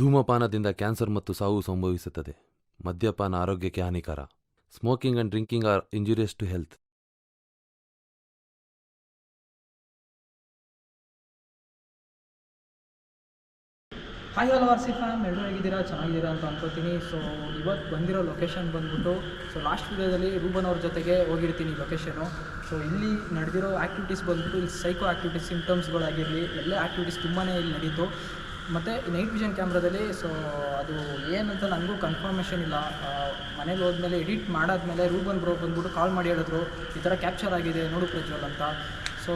ಧೂಮಪಾನದಿಂದ cancer ಮತ್ತು ಸಾವು ಸಂಭವಿಸುತ್ತದೆ. ಮದ್ಯಪಾನ ಆರೋಗ್ಯಕ್ಕೆ ಹಾನಿಕರ. Smoking and drinking are injurious to health. Hi hello R C fam, ಎಲ್ಲರೂ ಹೇಗಿದ್ದೀರಾ? ಚೆನ್ನಾಗಿದ್ದೀರಾ ಅಂತ ಅನ್ಕೋತೀನಿ. ಸೊ ಇವತ್ತು ಬಂದಿರೋ ಲೊಕೇಶನ್ ಬಂದ್ಬಿಟ್ಟು, ಸೊ ಲಾಸ್ಟ್ ವೀಡಿಯೋದಲ್ಲಿ ರೂಬನ್ ಅವ್ರ ಜೊತೆಗೆ ಹೋಗಿರ್ತೀನಿ ಲೊಕೇಶನು. ಸೊ ಇಲ್ಲಿ ನಡೆದಿರೋ ಆ್ಯಕ್ಟಿವಿಟೀಸ್ ಬಂದ್ಬಿಟ್ಟು ಇಲ್ಲಿ ಸೈಕೋ ಆ್ಯಕ್ಟಿವಿಟೀಸ್ ಸಿಂಪ್ಟಮ್ಸ್ಗಳಾಗಿರಲಿ ಎಲ್ಲ ಆ್ಯಕ್ಟಿವಿಟೀಸ್ ತುಂಬಾ ಇಲ್ಲಿ ನಡೀತು. ಮತ್ತು ನೈಟ್ ವಿಷನ್ ಕ್ಯಾಮ್ರಾದಲ್ಲಿ ಸೊ ಅದು ಏನಂತ ನನಗೂ ಕನ್ಫರ್ಮೇಷನ್ ಇಲ್ಲ. ಮನೇಲಿ ಹೋದ್ಮೇಲೆ ಎಡಿಟ್ ಮಾಡಾದ್ಮೇಲೆ ರೂಬನ್ ಬ್ರೋ ಬಂದ್ಬಿಟ್ಟು ಕಾಲ್ ಮಾಡಿ ಹೇಳಿದ್ರು ಈ ಥರ ಕ್ಯಾಪ್ಚರ್ ಆಗಿದೆ ನೋಡು ಪ್ರಜ್ವಲ್ ಅಂತ. ಸೊ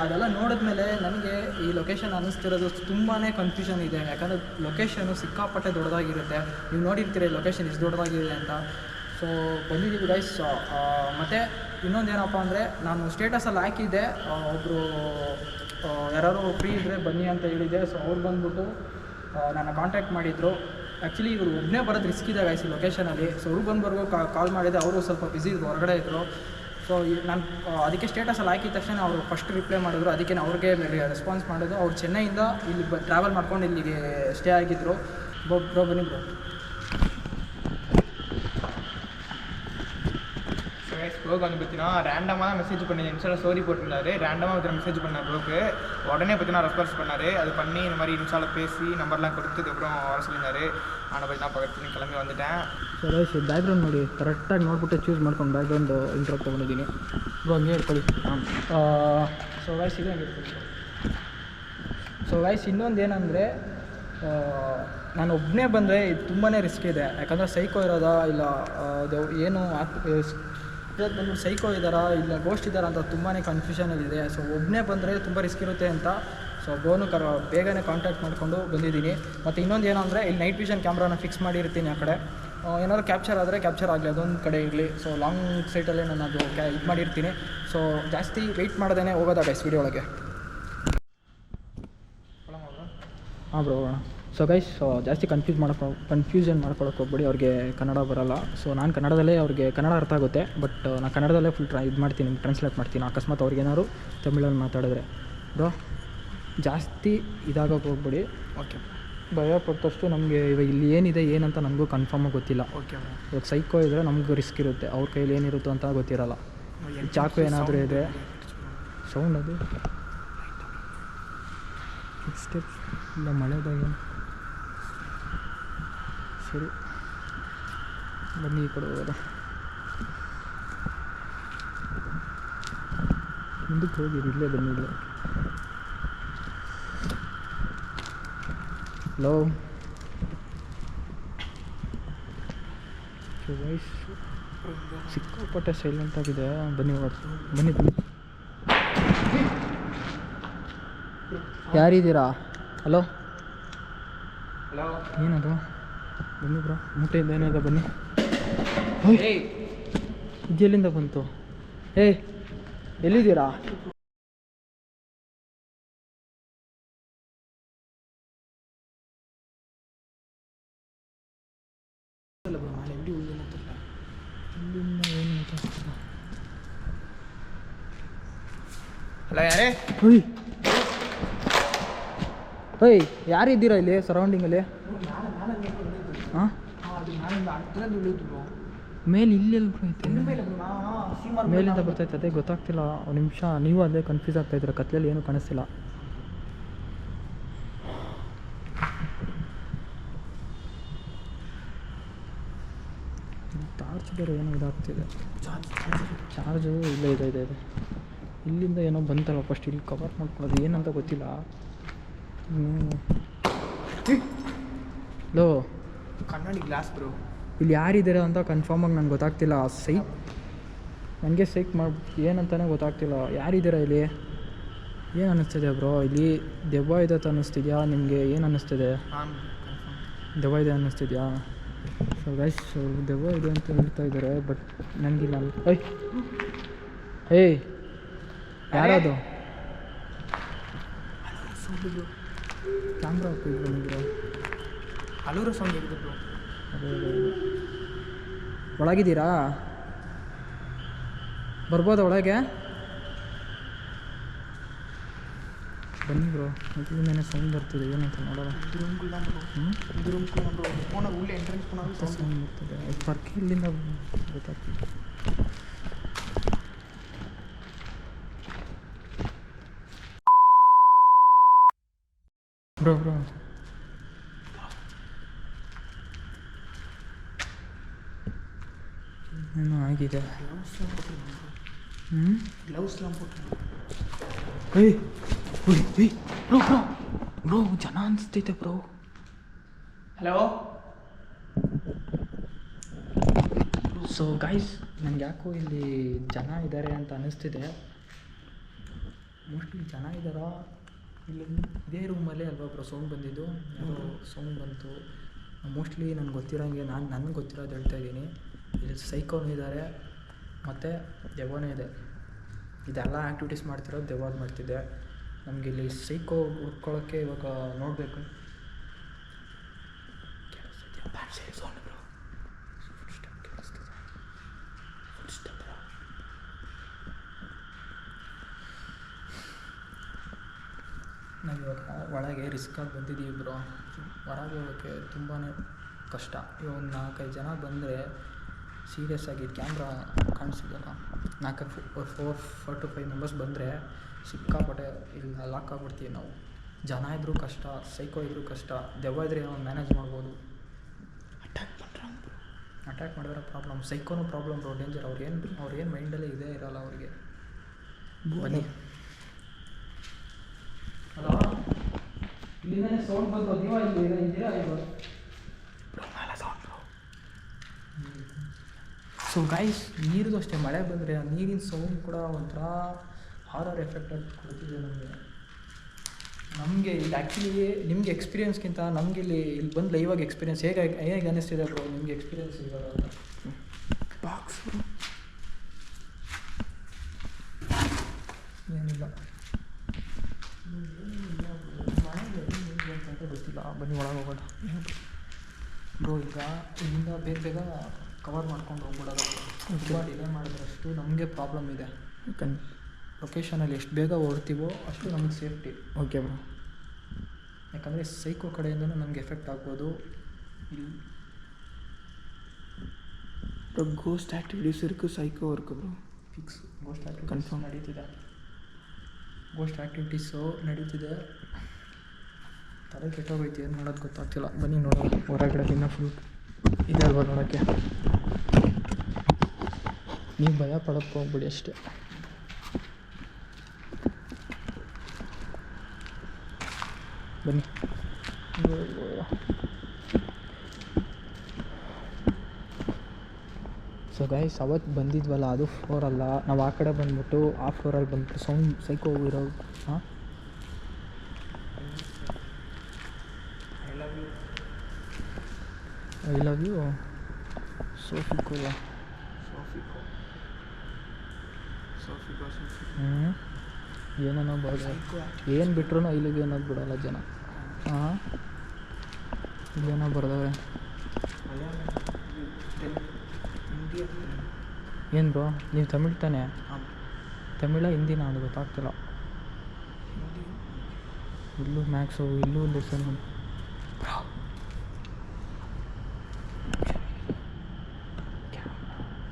ಅದೆಲ್ಲ ನೋಡಿದ್ಮೇಲೆ ನನಗೆ ಈ ಲೊಕೇಶನ್ ಅನ್ನಿಸ್ತಿರೋದು ತುಂಬಾ ಕನ್ಫ್ಯೂಷನ್ ಇದೆ. ಯಾಕಂದರೆ ಲೊಕೇಶನು ಸಿಕ್ಕಾಪಟ್ಟೆ ದೊಡ್ಡದಾಗಿರುತ್ತೆ. ನೀವು ನೋಡಿರ್ತೀರಿ ಲೊಕೇಶನ್ ಎಷ್ಟು ದೊಡ್ಡದಾಗಿದೆ ಅಂತ. ಸೊ ಬಂದಿದ್ದೀವಿ ಗೈಸ್. ಮತ್ತು ಇನ್ನೊಂದೇನಪ್ಪ ಅಂದರೆ, ನಾನು ಸ್ಟೇಟಸಲ್ಲಿ ಹಾಕಿದ್ದೆ, ಒಬ್ಬರು ಯಾರು ಫ್ರೀ ಇದ್ದರೆ ಬನ್ನಿ ಅಂತ ಹೇಳಿದ್ದೆ. ಸೊ ಅವ್ರು ಬಂದ್ಬಿಟ್ಟು ನನ್ನ ಕಾಂಟ್ಯಾಕ್ಟ್ ಮಾಡಿದರು. ಆ್ಯಕ್ಚುಲಿ ಇವರು ಒಬ್ಬನೇ ಬರೋದು ರಿಸ್ಕ್ ಇದೆ ಗೈಸ್ ಈ ಲೊಕೇಶನಲ್ಲಿ. ಸೊ ಅವ್ರು ಬಂದುವರೆಗೂ ಕಾಲ್ ಮಾಡಿದೆ, ಅವರು ಸ್ವಲ್ಪ ಬ್ಯುಸಿ ಇದ್ರು, ಹೊರಗಡೆ ಇದ್ದರು. ಸೊ ನಾನು ಅದಕ್ಕೆ ಸ್ಟೇಟಸಲ್ಲಿ ಹಾಕಿದ ತಕ್ಷಣ ಅವರು ಫಸ್ಟ್ ರಿಪ್ಲೈ ಮಾಡಿದ್ರು. ಅದಕ್ಕೆ ಅವ್ರಿಗೆ ರೆಸ್ಪಾನ್ಸ್ ಮಾಡೋದು. ಅವ್ರು ಚೆನ್ನೈಯಿಂದ ಇಲ್ಲಿ ಟ್ರಾವೆಲ್ ಮಾಡ್ಕೊಂಡು ಇಲ್ಲಿಗೆ ಸ್ಟೇ ಆಗಿದ್ದರು. ಬ್ರೋ ಬನ್ನಿ ಬ್ರೋ. ப்ரோக்கு வந்து பார்த்தீங்கன்னா ரேண்டமாக மெசேஜ் பண்ணி இன்ஸ்டாவில் ஸ்டோரி போட்டிருந்தாரு. ரேண்டமாக ஒருத்தர் மெசேஜ் பண்ணார் ப்ரோக்கு. உடனே பார்த்தீங்கன்னா ரெஸ்பான்ஸ் பண்ணார். அது பண்ணி இந்த மாதிரி இன்ஸ்டாவில் பேசி நம்பர்லாம் கொடுத்ததுக்கப்புறம் வர சொல்லியிருந்தாரு. ನಾನು ಬರೀ ನಾ ಪಕ್ಕದಲ್ಲಿ கிளம்பಿ வந்துட்டேன். ಸೊ ಗೈಸ್ ಬ್ಯಾಕ್ಗ್ರೌಂಡ್ ನೋಡಿ, ಕರೆಕ್ಟಾಗಿ ನೋಡ್ಬಿಟ್ಟು ಚೂಸ್ ಮಾಡ್ಕೊಂಡು ಬ್ಯಾಕ್ಗ್ರೌಂಡ್ ಇಂಟ್ರೋ ತೊಗೊಂಡಿದ್ದೀನಿ. ಬ್ರೋ ಹಂಗೆ ಹೇಳ್ಕೊಳ್ಳಿ. ಸೊ ಗೈಸ್ ಇದು ಹಂಗೆ ಇರ್ತೀವಿ. ಸೊ ಗೈಸ್ ಇನ್ನೊಂದು ಏನಂದರೆ, ನಾನು ಒಬ್ಬನೇ ಬಂದರೆ ಇದು ತುಂಬಾ ರಿಸ್ಕ್ ಇದೆ. ಯಾಕಂದರೆ ಸೈಕೋ ಇರೋದಾ ಇಲ್ಲ ಅದು ಏನು ಬಂದ್ಬಿಟ್ಟು ಸೈಕೋ ಇದ್ದಾರಾ ಇಲ್ಲ ಗೋಸ್ಟ್ ಇದ್ದಾರಾ ಅಂತ ತುಂಬಾ ಕನ್ಫ್ಯೂಷನಲ್ಲಿದೆ. ಸೊ ಒಬ್ಬನೇ ಬಂದರೆ ತುಂಬ ರಿಸ್ಕ್ ಇರುತ್ತೆ ಅಂತ ಸೊ ಬೋನು ಬೇಗನೆ ಕಾಂಟ್ಯಾಕ್ಟ್ ಮಾಡಿಕೊಂಡು ಬಂದಿದ್ದೀನಿ. ಮತ್ತು ಇನ್ನೊಂದು ಏನು ಅಂದರೆ, ಇಲ್ಲಿ ನೈಟ್ ವಿಷನ್ ಕ್ಯಾಮ್ರಾನ ಫಿಕ್ಸ್ ಮಾಡಿರ್ತೀನಿ. ಆ ಕಡೆ ಏನಾದ್ರು ಕ್ಯಾಪ್ಚರ್ ಆದರೆ ಕ್ಯಾಪ್ಚರ್ ಆಗಲಿ, ಅದೊಂದು ಕಡೆ ಇರಲಿ. ಸೊ ಲಾಂಗ್ ಸೈಟಲ್ಲೇ ನಾನು ಅದು ಇದು ಮಾಡಿರ್ತೀನಿ. ಸೊ ಜಾಸ್ತಿ ವೆಯ್ಟ್ ಮಾಡ್ದೇ ಹೋಗೋದಾ ಗೈಸ್ ವಿಡಿಯೋ ಒಳಗೆ. ಹಾಂ ಬ್ರೋ ಹೋಗೋಣ. ಸೊ ಗೈಸ್ ಜಾಸ್ತಿ ಕನ್ಫ್ಯೂಷನ್ ಮಾಡ್ಕೊಳಕ್ಕೆ ಹೋಗ್ಬೇಡಿ. ಅವ್ರಿಗೆ ಕನ್ನಡ ಬರೋಲ್ಲ. ಸೊ ನಾನು ಕನ್ನಡದಲ್ಲೇ ಅವ್ರಿಗೆ ಕನ್ನಡ ಅರ್ಥ ಆಗುತ್ತೆ. ಬಟ್ ನಾನು ಕನ್ನಡದಲ್ಲೇ ಫುಲ್ ಇದು ಮಾಡ್ತೀನಿ, ಟ್ರಾನ್ಸ್ಲೇಟ್ ಮಾಡ್ತೀನಿ. ಅಕಸ್ಮಾತ್ ಅವ್ರಿಗೇನಾದ್ರು ತಮಿಳಲ್ಲಿ ಮಾತಾಡಿದ್ರೆ ಬ್ರೋ ಜಾಸ್ತಿ ಇದಾಗೋಕೆ ಹೋಗ್ಬೇಡಿ. ಓಕೆ. ಭಯ ಪಟ್ಟಷ್ಟು ನಮಗೆ ಇವಾಗ ಇಲ್ಲಿ ಏನಿದೆ ಏನಂತ ನನಗೂ ಕನ್ಫರ್ಮಾಗಿ ಗೊತ್ತಿಲ್ಲ. ಓಕೆ. ಇವಾಗ ಸೈಕೋ ಇದ್ದರೆ ನಮಗೂ ರಿಸ್ಕ್ ಇರುತ್ತೆ, ಅವ್ರ ಕೈಯಲ್ಲಿ ಏನಿರುತ್ತೋ ಅಂತ ಗೊತ್ತಿರಲ್ಲ. ಚಾಕು ಏನಾದರೂ ಇದೆ ಸೌಂಡ್ ಅದು ಸ್ಟೆಪ್ಸ್ ಇಲ್ಲ ಮಳೆದಾಗ. ಸರಿ ಬನ್ನಿ ಈ ಕಡೆ ಹೋಗೋದು. ಮುಂದಕ್ಕೆ ಹೋಗಿ ಇಲ್ಲೇ ಬನ್ನಿ. ಇಲ್ಲ ಹಲೋ ವಾಯ್ಸ್ ಸಿಕ್ಕಾಪಟ್ಟೆ ಸೈಲೆಂಟ್ ಆಗಿದೆ. ಬನ್ನಿ ಬನ್ನಿ ಬನ್ನಿ. ಯಾರಿದ್ದೀರಾ? ಹಲೋ ಹಲೋ ಏನದು? ಬನ್ನಿ ಬ್ರೋ, ಮೂಟೆಯಿಂದ ಏನಿದೆ ಬನ್ನಿ. ಇದು ಎಲ್ಲಿಂದ ಬಂತು? ಎಲ್ಲಿದ್ದೀರಾ? ಹಲೋ ಯಾರೇ? ಯಾರಿದ್ದೀರಾ ಇಲ್ಲಿ ಸರೌಂಡಿಂಗಲ್ಲಿ? ಹಾಂ ಮೇಲೆ ಇಲ್ಲೆಲ್ಲ ಐತೆ, ಮೇಲಿಂದ ಬರ್ತೈತೆ. ಅದೇ ಗೊತ್ತಾಗ್ತಿಲ್ಲ. ಒಂದು ನಿಮಿಷ, ನೀವು ಅದೇ ಕನ್ಫ್ಯೂಸ್ ಆಗ್ತಾಯಿದ್ದೀರ. ಕತ್ಲಲ್ಲಿ ಏನೂ ಕಾಣಿಸ್ತಿಲ್ಲ. ಟಾರ್ಚ್ ಬೇರೆ ಏನೋ ಇದಾಗ್ತಿದೆ. ಚಾರ್ಜು ಇದೆ. ಇಲ್ಲಿಂದ ಏನೋ ಬಂತಲ್ಲ ಫಸ್ಟ್. ಇಲ್ಲಿ ಕವರ್ ಮಾಡ್ಕೊಳ್ಳೋದು ಏನಂತ ಗೊತ್ತಿಲ್ಲ. ಲೋ ಕನ್ನಡಿ ಗ್ಲಾಸ್ ಬ್ರೋ. ಇಲ್ಲಿ ಯಾರಿದ್ದೀರಾ ಅಂತ ಕನ್ಫರ್ಮಾಗಿ ನನಗೆ ಗೊತ್ತಾಗ್ತಿಲ್ಲ. ನನಗೆ ಸೈಕ್ ಏನಂತಲೇ ಗೊತ್ತಾಗ್ತಿಲ್ಲ. ಯಾರಿದ್ದೀರಾ ಇಲ್ಲಿ? ಏನು ಅನ್ನಿಸ್ತಿದೆ ಬ್ರೋ? ಇಲ್ಲಿ ದೆವ್ವ ಇದೆ ಅಂತ ಅನ್ನಿಸ್ತಿದ್ಯಾ ನಿಮಗೆ? ಏನು ಅನ್ನಿಸ್ತಿದೆ? ದೆವ್ವ ಇದೆ ಅನ್ನಿಸ್ತಿದ್ಯಾ? ಸೊ ಗೈಸ್ ದೆವ್ವ ಇದೆ ಅಂತ ಹೇಳ್ತಾ ಇದ್ದಾರೆ. ಬಟ್ ನನಗಿಲ್ಲ. ಯಾರದು? ಕ್ಯಾಮ್ರಾ ಹಾಕಿದ್ರು ನಿಮಗೆ? ಹಲೂರು ಸೌಂಡ್ ಇರ್ಬೋದು. ಅದೇ ಒಳಗಿದ್ದೀರಾ? ಬರ್ಬೋದಾ ಒಳಗೆ? ಬನ್ನಿ ಬ್ರೋ, ಮೊದಲಿಂದನೇ ಸೌಂಡ್ ಬರ್ತಿದೆ, ಏನಂತ ನೋಡೋಣ. ಫೋನಾಗ ಉಳ್ಳೆ ಎಂಟ್ರೆನ್ಸ್ ಸೌಂಡ್ ಬರ್ತಿದೆ, ಪರ್ಕೆ ಇಲ್ಲಿಂದ ಗೊತ್ತಾಗ್ತಿದೆ. ಬ್ರೋ ಏನೋ ಆಗಿದೆ. ಗ್ಲೌಸ್லாம் போட்டு ಏಯ್ ಬ್ರೋ ಜನ ಅನಿಸ್ತೈತೆ ಬ್ರೋ. ಹಲೋ. ಸೊ ಗೈಸ್, ನನಗೆ ಯಾಕೋ ಇಲ್ಲಿ ಜನ ಇದ್ದಾರೆ ಅಂತ ಅನ್ನಿಸ್ತಿದೆ. ಮೋಸ್ಟ್ಲಿ ಜನ ಇದ್ದಾರಾ ಇಲ್ಲಿ ಇದೇ ರೂಮಲ್ಲೇ ಅಲ್ವಾ ಬ್ರೋ ಸೌಂಡ್ ಬಂದಿದ್ದು? ಯಾವುದೋ ಸೌಂಡ್ ಬಂತು ಮೋಸ್ಟ್ಲಿ. ನನಗೆ ಗೊತ್ತಿರೋಂಗೆ ನನಗೆ ಗೊತ್ತಿರೋದು ಹೇಳ್ತಾ ಇದ್ದೀನಿ. ಇಲ್ಲಿ ಸೈಕೋನು ಇದ್ದಾರೆ ಮತ್ತು ದೆವ್ವನೂ ಇದೆ. ಇದೆಲ್ಲ ಆ್ಯಕ್ಟಿವಿಟೀಸ್ ಮಾಡ್ತಿರೋದು ದೆವ್ವದು ಮಾಡ್ತಿದ್ದೆ. ನಮಗೆ ಇಲ್ಲಿ ಸೈಕೋ ಹುಡ್ಕೊಳ್ಳೋಕ್ಕೆ ಇವಾಗ ನೋಡಬೇಕು. ನಾವಿವಾಗ ಒಳಗೆ ರಿಸ್ಕಾಗಿ ಬಂದಿದ್ದೀವಿ ಬ್ರೋ. ಹೊರಗೆ ಹೋಗೋಕ್ಕೆ ತುಂಬಾ ಕಷ್ಟ. ಇವಾಗ ಒಂದು 4-5 ಜನ ಬಂದರೆ ಸೀರಿಯಸ್ ಆಗಿ ಕ್ಯಾಮ್ರಾ ಕಾಣಿಸಿದಲ್ಲ. 4 to 5 ಮೆಂಬರ್ಸ್ ಬಂದರೆ ಸಿಕ್ಕಾಪಟ್ಟೆ ಇಲ್ಲ ಲಾಕ್ ಆಗ್ಬಿಡ್ತೀವಿ ನಾವು. ಜನ ಇದ್ದರೂ ಕಷ್ಟ, ಸೈಕೋ ಇದ್ದರೂ ಕಷ್ಟ, ದೆವ್ವ ಇದ್ರೆ ನಾವು ಮ್ಯಾನೇಜ್ ಮಾಡ್ಬೋದು. ಅಟ್ಯಾಕ್ ಮಾಡಿದ್ರೆ ಪ್ರಾಬ್ಲಮ್, ಸೈಕೋನು ಪ್ರಾಬ್ಲಮ್ ಬ್ರೋ, ಡೇಂಜರ್. ಅವ್ರೇನು ಮೈಂಡಲ್ಲೇ ಇದೇ ಇರೋಲ್ಲ ಅವ್ರಿಗೆ. ಬನ್ನಿ. ಹಲೋ, ಇಲ್ಲಿಂದನೇ ಸೌಂಡ್ ಬಂದು ನೀವು ಇಲ್ಲಿ ಇದ್ದೀರಾ? ಇವಾಗ ಸೊ ಗೈಸ್, ನೀರಿದು ಅಷ್ಟೇ, ಮಳೆ ಬಂದರೆ ಆ ನೀರಿನ ಸೌಂಡ್ ಕೂಡ ಒಂಥರ ಹಾರರ್ ಎಫೆಕ್ಟ್ ಅಂತ ಕೊಡ್ತಿದೆ ನಮಗೆ. ಇದು ಆ್ಯಕ್ಚುಲಿ ನಿಮಗೆ ಎಕ್ಸ್ಪೀರಿಯನ್ಸ್ಗಿಂತ ನಮಗೆ ಇಲ್ಲಿ ಬಂದು ಲೈವಾಗಿ ಎಕ್ಸ್ಪೀರಿಯನ್ಸ್ ಹೇಗೆ ಅನ್ನಿಸ್ತಿದೆ ಬ್ರೋ ನಿಮಗೆ ಎಕ್ಸ್ಪೀರಿಯನ್ಸ್ ಇವಾಗ? ಬಾಕ್ಸ್ ಏನಿಲ್ಲ ಅಂತ ಗೊತ್ತಿಲ್ಲ. ಬನ್ನಿ ಒಳಗೆ ಹೋಗೋಣ ಬ್ರೋ. ಈಗ ಇಲ್ಲಿಂದ ಬೇಗ ಕವರ್ ಮಾಡ್ಕೊಂಡು ಹೋಗ್ಬಿಡೋದು. ತುಂಬ ಡಿಲೇ ಮಾಡಿದ್ರಷ್ಟು ನಮಗೆ ಪ್ರಾಬ್ಲಮ್ ಇದೆ. ಲೊಕೇಶನಲ್ಲಿ ಎಷ್ಟು ಬೇಗ ಹೊರ್ತೀವೋ ಅಷ್ಟು ನಮಗೆ ಸೇಫ್ಟಿ. Okay bro. ಯಾಕಂದರೆ ಸೈಕೋ ಕಡೆಯಿಂದನೂ ನಮಗೆ ಎಫೆಕ್ಟ್ ಆಗ್ಬೋದು. ಇಲ್ಲಿ ಗೋಸ್ಟ್ ಆ್ಯಕ್ಟಿವಿಟೀಸ್ ಇருக்கு, ಸೈಕೋ ಇருக்கு bro. Fix ghost activities confirm ನಡೀತಿದೆ. ಗೋಸ್ಟ್ ಆ್ಯಕ್ಟಿವಿಟೀಸು ನಡೀತಿದೆ. ತಲೆ ಕೆಟ್ಟೋಗೈತಿ, ಏನು ಮಾಡೋದು ಗೊತ್ತಾಗ್ತಿಲ್ಲ. ಬನ್ನಿ ನೋಡೋಣ. ಹೊರಗಡೆ ಇನ್ನೂ ಫುಲ್ ಇದೆ ಅಲ್ವಾ ನೋಡೋಕ್ಕೆ. ನೀವು ಭಯ ಪಡೋಕ್ಕೆ ಹೋಗ್ಬಿಡಿ ಅಷ್ಟೇ. ಬನ್ನಿ. ಸೊ ಗೈಸ್, ಅವತ್ತು ಬಂದಿದ್ವಲ್ಲ ಅದು ಫ್ಲೋರ್ ಅಲ್ಲ. ನಾವು ಆ ಕಡೆ ಬಂದ್ಬಿಟ್ಟು ಆ ಫ್ಲೋರಲ್ಲಿ ಬಂದ್ಬಿಟ್ಟು ಸೌಂಡ್ ಸೈಕೋ ಇರೋ. ಹಾಂ, ಐ ಲವ್ ಯು ಸೋಫಿಕೋಲ. ಏನೋ ಬರ್ದು ಏನು ಬಿಟ್ರು ಇಲ್ಲಿಗೆ ಏನೋದು ಬಿಡೋಲ್ಲ ಜನ. ಹಾಂ, ಇಲ್ಲೇನೋ ಬರ್ದವೆ. ಏನು ಬ್ರೋ, ನೀವು ತಮಿಳ್ ತಾನೆ? ತಮಿಳ ಹಿಂದಿನ ಅದು ಗೊತ್ತಾಗ್ತಿಲ್ಲ. ಇಲ್ಲೂ ಮ್ಯಾಕ್ಸು, ಇಲ್ಲೂ ಲೆಸನ್.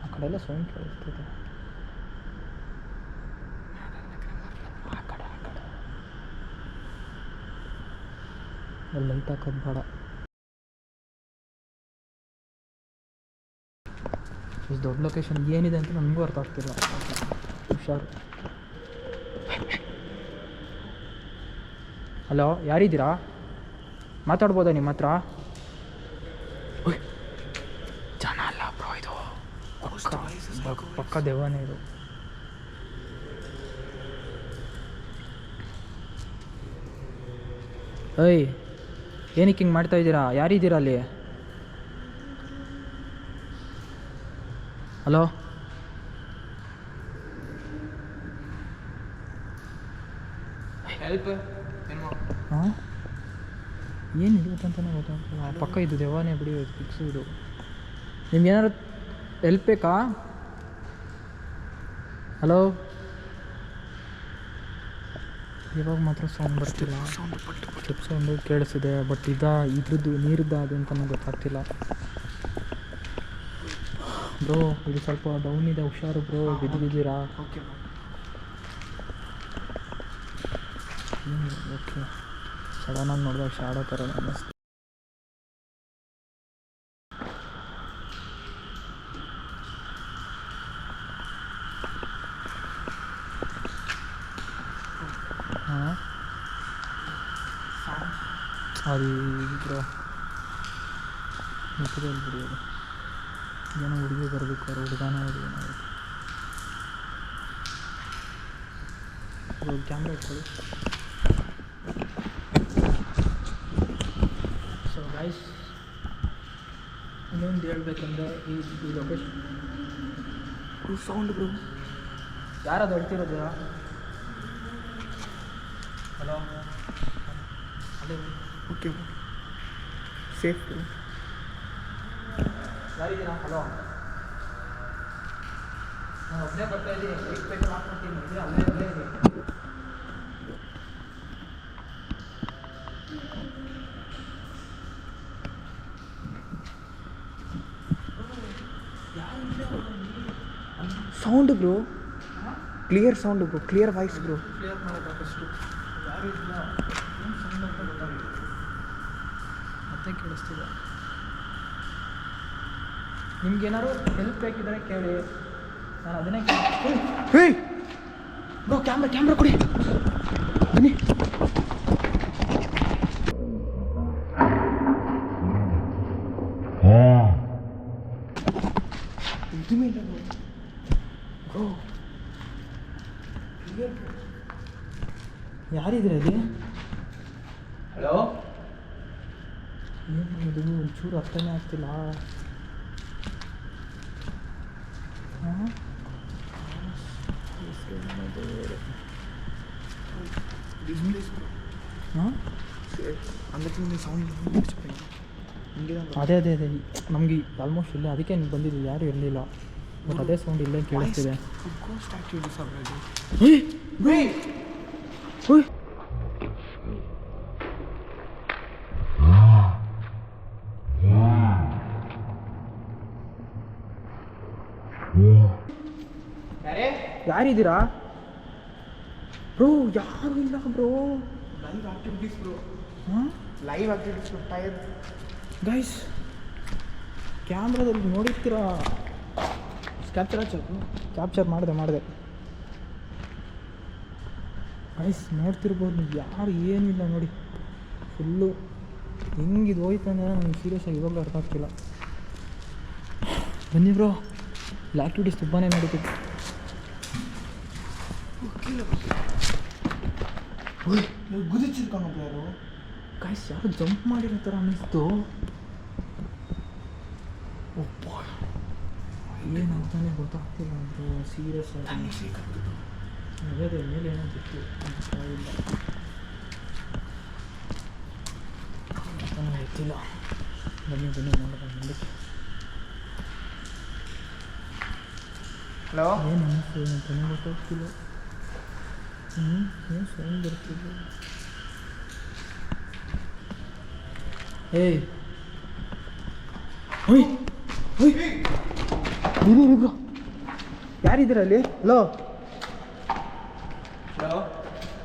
ಆ ಕಡೆ ಎಲ್ಲ ಸೌಂಡ್ ಕೇಳಿಸ್ತದೆ. ಅಲ್ಲಿ ಲೈಟ್ ಹಾಕೋದು ಬೇಡ. ಇಷ್ಟು ದೊಡ್ಡ ಲೊಕೇಶನ್ ಏನಿದೆ ಅಂತ ನನಗೂ ಅರ್ಥ ಆಗ್ತಿಲ್ಲ. ಹುಷಾರು. ಹಲೋ, ಯಾರಿದ್ದೀರಾ? ಮಾತಾಡ್ಬೋದಾ ನಿಮ್ಮ ಹತ್ರ? ಜನ ಅಲ್ಲ ಬ್ರೋ, ಇದು ಪಕ್ಕ ದೆವ್ವನೇ ಇದು. ಏಯ್, ಏನಕ್ಕೆ ಹಿಂಗೆ ಮಾಡ್ತಾ ಇದ್ದೀರಾ? ಯಾರಿದ್ದೀರಾ ಅಲ್ಲಿ? Hello, help. ಹಾಂ, ಏನು ಇರುತ್ತಂತಲೇ ಗೊತ್ತಾಗ್ತಲ್ಲ. ಪಕ್ಕ ಇದು ದೆವ್ವನೇ ಬಿಡಿ, ಫಿಕ್ಸು ಇದು. ನಿಮ್ಗೆ ಏನಾದ್ರು ಹೆಲ್ಪ್ ಬೇಕಾ? ಹಲೋ, ಇವಾಗ ಮಾತ್ರ ಸೌಂಡ್ ಬರ್ತಿಲ್ಲ. ಸ್ಟೆಪ್ ಸೌಂಡು ಕೇಳಿಸಿದೆ, ಬಟ್ ಇದ್ರದ್ದು ನೀರಿದ್ದ ಅದು ಅಂತ ನನಗೆ ಗೊತ್ತಾಗ್ತಿಲ್ಲ. ಬ್ರೋ ಇದು ಸ್ವಲ್ಪ ಡೌನ್ ಇದೆ, ಹುಷಾರು ಬ್ರೋ, ಬಿದ್ದಿದ್ದೀರಾ? Okay okay. ಸಡನ್ನಾಗಿ ನೋಡಿದಾಗ ಶಾಡೋ ಥರ ಅನ್ನಿಸ್ತು. ಹಾಂ ಅದು ಬ್ರೋ ಮುಖದಲ್ಲಿ ಬಿಡಿಯೋದು ಏನೋ ಹುಡುಗಿ ಬರಬೇಕು, ಅವ್ರು ಹುಡುಗನ ಕ್ಯಾಮ್ರಾ ಇಟ್ಕೊಳ್ಳಿ. ಸೊ ಗೈಸ್, ಇನ್ನೊಂದು ಹೇಳ್ಬೇಕಂದ್ರೆ ಈ ಲೊಕೇಶನ್ ಸೌಂಡ್ ಬ್ರೋ. ಯಾರದು ಹೇಳ್ತಿರೋದು? ಹಲೋ, ಅದೇ ಓಕೆ ಬ್ರೋ, ಸೇಫ್ ಬ್ರೋ. ಯಾರಿದ್ದೀರಾ? ಹಲೋ, ನಾನು ಒಬ್ಬನೇ ಬರ್ತಾ ಇದ್ದೀನಿ, ಲೈಟ್ ಬೇಕು ಹಾಕ್ಕೊಡ್ತೀನಿ, ಇದ್ರೆ ಅಲ್ಲೇ ಇದೆ. Sound bro, clear sound bro, clear voice bro. Clear ಮಾಡೋಕ್ಕಾಗಷ್ಟು ಯಾರು ಇಲ್ಲ, ಏನು ಸೌಂಡ್ ಅಂತ ಗೊತ್ತಾಗಿಲ್ಲ, ಮತ್ತೆ ಕೇಳಿಸ್ತಿದೆ. ನಿಮ್ಗೇನಾದ್ರು ಹೆಲ್ಪ್ ಬೇಕಿದ್ರೆ ಕೇಳಿ, ನಾನು ಅದನ್ನೇ ಹೇ ಬ್ರೋ, ಕ್ಯಾಮ್ರಾ ಕೊಡಿ, ಬನ್ನಿ. ಇದು ಮೇಲೆ ಬ್ರೋ, ಯಾರಿದ್ರಲ್ಲಿ? ಹಲೋ, ಏನು ಇದು ಒಂಚೂರು ಅರ್ಥನೇ ಆಗ್ತಿಲ್ಲ. ಹಾಂ ಹಾಂ అందుకే సౌండ్ ಅದೇ ನಮಗೆ ಆಲ್ಮೋಸ್ಟ್ ಇಲ್ಲ, ಅದಕ್ಕೆ ಬಂದಿದ್ದು, ಯಾರು ಇರಲಿಲ್ಲ. ಬಟ್ ಅದೇ ಸೌಂಡ್ ಇಲ್ಲೇ ಕೇಳಿಸ್ತಿದೆ. ಯಾರಿದ್ದೀರಾ ಬ್ರೋ? ಯಾರು ಇಲ್ಲ ಬ್ರೋ. Live activities bro. ಹಾಂ, ಲೈವ್ ಆಕ್ಟಿವಿಟೀಸ್ ಬ್ರೋ. ಟೈರ್ ಗೈಸ್, ಕ್ಯಾಮ್ರಾದಲ್ಲಿ ನೋಡಿರ್ತೀರಾ, ಕ್ಯಾಪ್ಚರ್ ಮಾಡಿದೆ ಗೈಸ್, ನೋಡ್ತಿರ್ಬೋದು ನೀವು. ಯಾರು ಏನಿಲ್ಲ ನೋಡಿ, ಫುಲ್ಲು ಹೆಂಗಿದು ಹೋಯ್ತು ಅಂದರೆ ನನಗೆ ಸೀರಿಯಸ್ಸಾಗಿ ಇವಾಗಲೂ ಅರ್ಥ ಆಗ್ತಿಲ್ಲ. ಬನ್ನಿ ಬ್ರೋ, ಇಲ್ಲಿ ಆ್ಯಕ್ಟಿವಿಟೀಸ್ ತುಂಬಾ ನಡೀತಿತ್ತು. ಗುದಿಸಿರ್ಕೊಂಡು ಯಾರು ಗೈಸ್, ಯಾರು ಜಂಪ್ ಮಾಡಿರೋ ಥರ ಅನ್ನಿಸ್ತು. ಒಪ್ಪ, ಏನಂತಾನೆ ಗೊತ್ತಾಗ್ತಿಲ್ಲ ಅಂತ ಸೀರಿಯಸ್ ಆಗಿ. ಅದೇ ಮೇಲೆ ಏನೋ ಗೊತ್ತು ಇಲ್ಲ, ಗೊತ್ತಿಲ್ಲ. ಬನ್ನಿ ನೋಡೋಣ ಮುಂದಕ್ಕೆ. ಹಲೋ, ಏನು ಅನ್ನಿಸ್ತು ಏನಂತಾನೆ ಗೊತ್ತಾಗ್ತಿಲ್ಲ. ಏನು ಸೌಂಡ್ ಬರ್ತಿಲ್ಲ. ಏಯ್ ಹೊಯ್ ಬ್ರೋ, ಯಾರಿದ್ದೀರ ಅಲ್ಲಿ? ಹಲೋ ಹಲೋ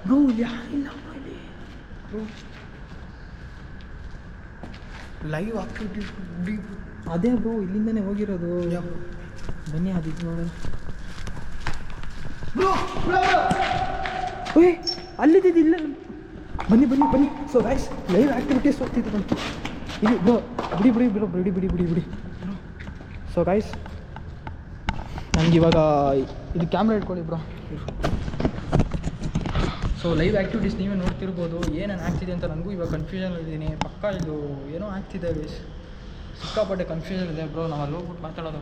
ಬ್ರೋ, ಯಾರಿಲ್ಲ ಇಲ್ಲಿ. ಲೈವ್ ಆಕ್ಟಿವಿಟೀಸ್ ಅದೇ ಬ್ರೋ, ಇಲ್ಲಿಂದನೇ ಹೋಗಿರೋದು. ಬನ್ನಿ ಅದು ಇದು ನೋಡೋಣ. ಓಯ್, ಅಲ್ಲಿದ್ದಿದ್ದು ಇಲ್ಲ. ಬನ್ನಿ. ಸೊ ಗೈಸ್, ಲೈವ್ ಆ್ಯಕ್ಟಿವಿಟೀಸ್ ಹೋಗ್ತಿದ್ದು ಬನ್ನಿ. ಇಲ್ಲಿ ಬ್ರೋ, ಬಿಡಿ. ಸೊ ಗೈಸ್, ನನಗೆ ಇವಾಗ ಇದು ಕ್ಯಾಮ್ರಾ ಇಟ್ಕೊಳ್ಳಿ ಬ್ರೋ. ಸೊ ಲೈವ್ ಆ್ಯಕ್ಟಿವಿಟೀಸ್ ನೀವೇ ನೋಡ್ತಿರ್ಬೋದು. ಏನೇನು ಆಗ್ತಿದೆ ಅಂತ ನನಗೂ ಇವಾಗ ಕನ್ಫ್ಯೂಷನ್ ಇದ್ದೀನಿ. ಪಕ್ಕ ಇದು ಏನೋ ಆಗ್ತಿದೆ ಗೈಸ್, ಸಿಕ್ಕಾಪಟ್ಟೆ ಕನ್ಫ್ಯೂಷನ್ ಇದೆ ಬ್ರೋ. ನಾವು ಅಲ್ಲಿ ಹೋಗ್ಬಿಟ್ಟು ಮಾತಾಡೋದು,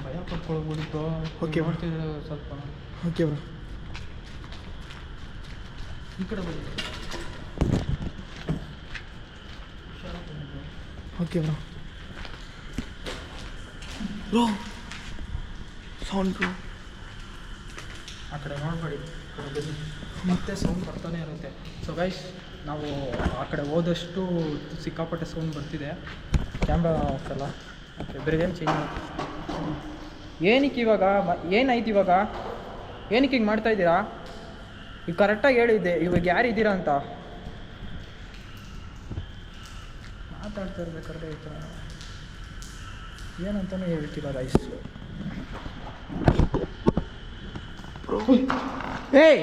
ಭಯ ಪಡ್ಕೊಳ್ಬಿಡಿ ಬ್ರೋ. ಓಕೆ ಮಾಡ್ತಿದ್ರೆ ಸ್ವಲ್ಪ. ಓಕೆ ಬ್ರೋ, ಈ ಕಡೆ ಬನ್ನಿ. Okay bro. ಸೌಂಡ್ ಬ್ರೋ, ಆ ಕಡೆ ನೋಡಬೇಡಿ. ಮತ್ತೆ ಸೌಂಡ್ ಬರ್ತಾನೆ ಇರುತ್ತೆ. ಸೊ ಗೈಸ್, ನಾವು ಆ ಕಡೆ ಹೋದಷ್ಟು ಸಿಕ್ಕಾಪಟ್ಟೆ ಸೌಂಡ್ ಬರ್ತಿದೆ. ಕ್ಯಾಮ್ರಾ ಆಫ್ ಅಲ್ಲ, ಓಕೆ, ಬೇರೆದೇನು ಚೇಂಜ್ ಮಾಡಿ. ಏನಕ್ಕೆ ಇವಾಗ ಏನಾಯ್ತು ಇವಾಗ? ಏನಕ್ಕೆ ಹಿಂಗೆ ಮಾಡ್ತಾಯಿದ್ದೀರಾ? ಈಗ ಕರೆಕ್ಟಾಗಿ ಹೇಳಿದ್ದೆ, ಇವಾಗ ಯಾರಿದ್ದೀರಾ ಅಂತ ಮಾತಾಡ್ತಾ ಇರ್ಬೇಕಾದ್ರೆ ಈ ಥರ ಏನಂತಲೂ ಹೇಳ್ತಿಲ್ಲ ಗೈಸ್. ಏಯ್